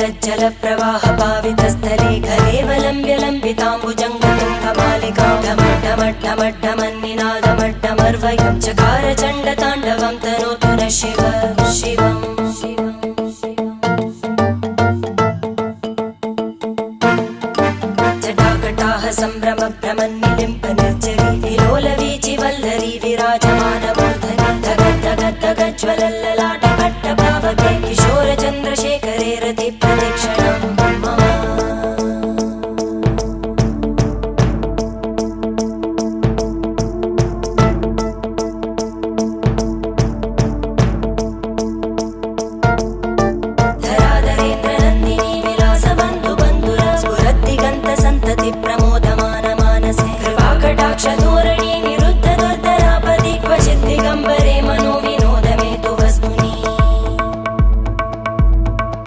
जलप्रवाह पावितस्थले घलेवलम्ब्य लम्बिताम्बुजङ्गतुङ्गमालिकां ढमड्ढमड्ढमड्ढमन्निनादमड्ढमर्वयं चकार चण्डताण्डवं तनोतु नः शिव शिवम् जटाकटाः सम्भ्रम भ्रमन्